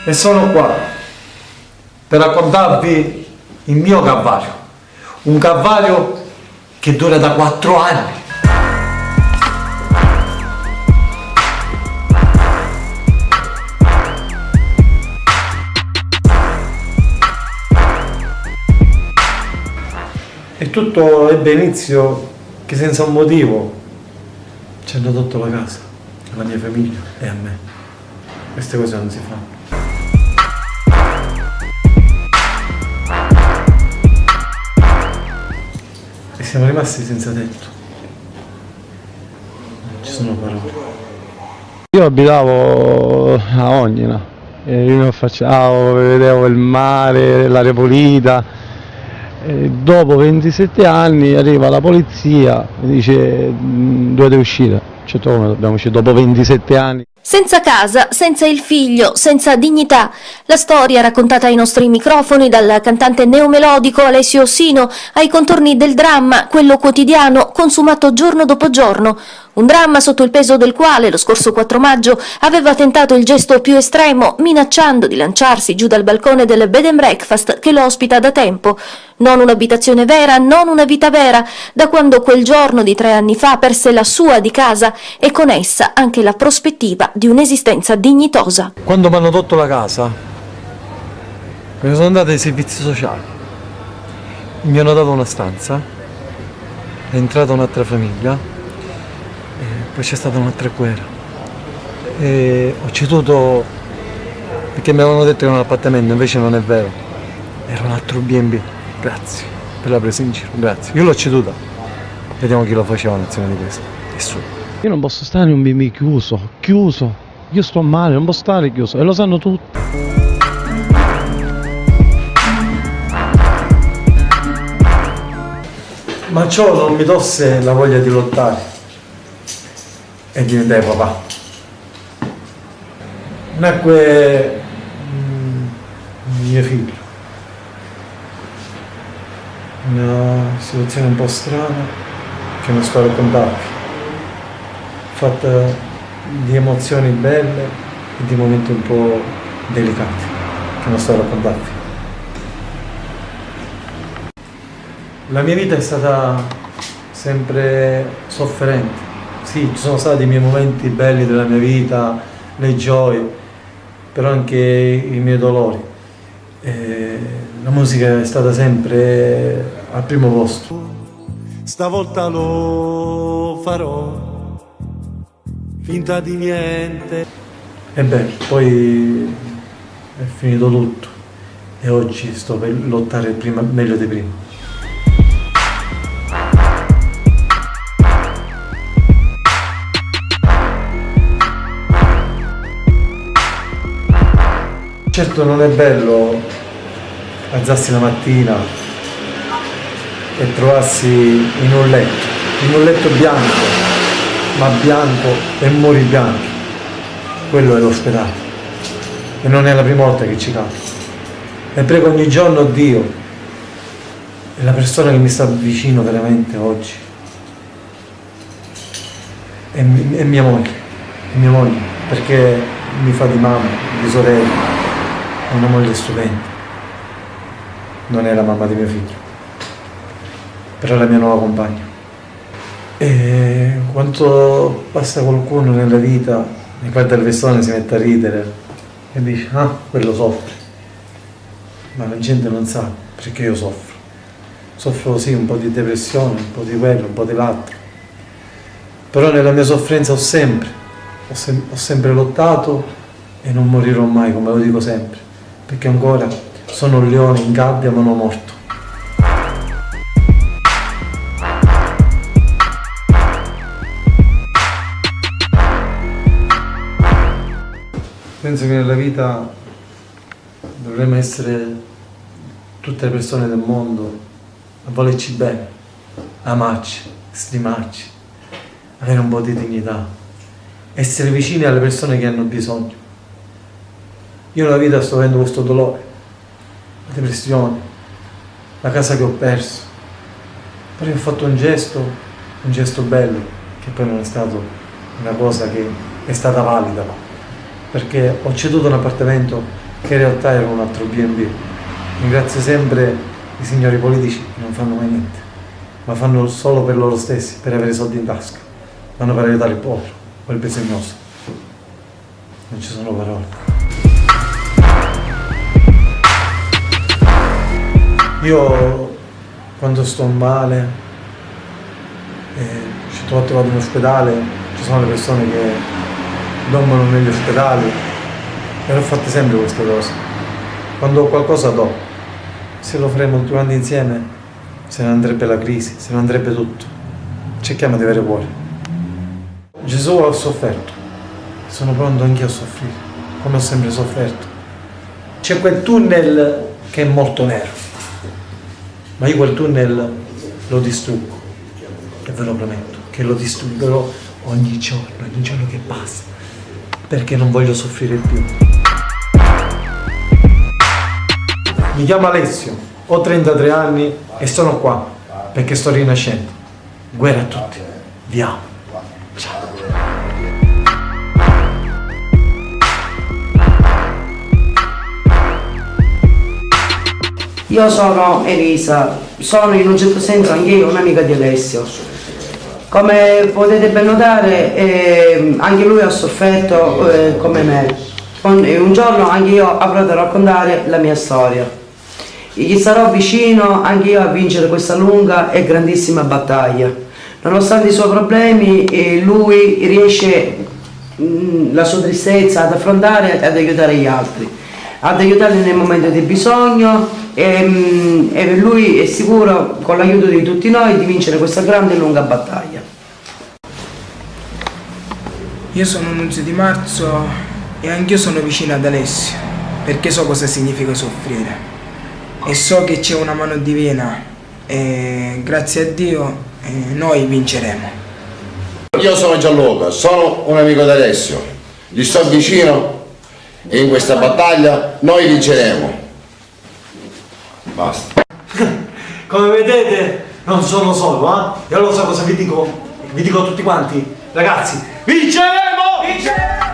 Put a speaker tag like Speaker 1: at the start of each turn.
Speaker 1: E sono qua per raccontarvi il mio calvario, un calvario che dura da 4 anni. E tutto ebbe inizio che senza un motivo ci hanno tolto la casa, alla mia famiglia e a me. Queste cose non si fanno. E siamo rimasti senza tetto. Non ci sono parole.
Speaker 2: Io abitavo a Ognina e io mi affacciavo, vedevo il mare, l'aria pulita. E dopo 27 anni arriva la polizia e dice dovete uscire. Certo, come dobbiamo uscire dopo 27 anni?
Speaker 3: Senza casa, senza il figlio, senza dignità. La storia raccontata ai nostri microfoni dal cantante neomelodico Alessio Ossino ai contorni del dramma, quello quotidiano, consumato giorno dopo giorno. Un dramma sotto il peso del quale lo scorso 4 maggio aveva tentato il gesto più estremo, minacciando di lanciarsi giù dal balcone del bed and breakfast che lo ospita da tempo. Non un'abitazione vera, non una vita vera, da quando quel giorno di 3 anni fa perse la sua di casa e con essa anche la prospettiva di un'esistenza dignitosa.
Speaker 1: Quando mi hanno tolto la casa, me ne sono andato ai servizi sociali. Mi hanno dato una stanza, è entrata un'altra famiglia. Poi c'è stata un'altra guerra e ho ceduto perché mi avevano detto che era un appartamento, invece non è vero, era un altro B&B. Grazie per la presa in giro, grazie. Io l'ho ceduta, vediamo chi lo faceva un'azione di questa. Nessuno.
Speaker 2: Io non posso stare in un B&B chiuso, io sto male, non posso stare chiuso e lo sanno tutti.
Speaker 1: Ma ciò non mi tosse la voglia di lottare e diventai papà. Nacque mio figlio. Una situazione un po' strana che non sto a raccontarvi, fatta di emozioni belle e di momenti un po' delicati che non sto a raccontarvi. La mia vita è stata sempre sofferente. Sì, ci sono stati i miei momenti belli della mia vita, le gioie, però anche i miei dolori. La musica è stata sempre al primo posto. Stavolta lo farò, finta di niente. E beh, poi è finito tutto e oggi sto per lottare meglio di prima. Certo non è bello alzarsi la mattina e trovarsi in un letto bianco, ma bianco e muri bianchi. Quello è l'ospedale e non è la prima volta che ci capita. E prego ogni giorno Dio e la persona che mi sta vicino veramente oggi è mia moglie, perché mi fa di mamma, di sorella. È una moglie stupenda, non è la mamma di mio figlio, però è la mia nuova compagna. E quando passa qualcuno nella vita e guarda le persone si mette a ridere e dice quello soffre, ma la gente non sa perché io soffro sì un po' di depressione, un po' di quello, un po' di l'altro, però nella mia sofferenza ho sempre lottato e non morirò mai, come lo dico sempre, perché ancora sono un leone in gabbia ma non morto. Penso che nella vita dovremmo essere tutte le persone del mondo a volerci bene, amarci, stimarci, avere un po' di dignità, essere vicini alle persone che hanno bisogno. Io nella vita sto avendo questo dolore, la depressione, la casa che ho perso, però ho fatto un gesto bello, che poi non è stato una cosa che è stata valida, perché ho ceduto un appartamento che in realtà era un altro B&B. Ringrazio sempre i signori politici che non fanno mai niente, ma fanno solo per loro stessi, per avere soldi in tasca. Vanno per aiutare il povero o il bisognoso. Non ci sono parole. Io quando sto male, ci ho trovato in ospedale, ci sono le persone che dormono negli ospedali e l'ho fatte sempre queste cose. Quando ho qualcosa do, se lo faremo tutti quanti insieme se ne andrebbe la crisi, se ne andrebbe tutto. Cerchiamo di avere cuore. Gesù ha sofferto, sono pronto anch'io a soffrire, come ho sempre sofferto. C'è quel tunnel che è molto nero, ma io quel tunnel lo distruggo, e ve lo prometto, che lo distruggerò ogni giorno che passa, perché non voglio soffrire più. Mi chiamo Alessio, ho 33 anni e sono qua, perché sto rinascendo. Guerra a tutti, vi amo. Ciao.
Speaker 4: Io sono Elisa, sono in un certo senso anche io un'amica di Alessio. Come potete ben notare, anche lui ha sofferto come me. Un giorno anche io avrò da raccontare la mia storia. Gli sarò vicino anche io a vincere questa lunga e grandissima battaglia. Nonostante i suoi problemi, lui riesce la sua tristezza ad affrontare e ad aiutare gli altri, ad aiutarli nel momento di bisogno e lui è sicuro, con l'aiuto di tutti noi, di vincere questa grande e lunga battaglia.
Speaker 5: Io sono Nunzio Di Marzo e anch'io sono vicino ad Alessio, perché so cosa significa soffrire e so che c'è una mano divina e grazie a Dio noi vinceremo.
Speaker 6: Io sono Gianluca, sono un amico di Alessio, gli sto vicino e in questa battaglia noi vinceremo. Basta.
Speaker 1: Come vedete non sono solo, e allora so cosa vi dico tutti quanti, ragazzi, vinceremo! Vinceremo!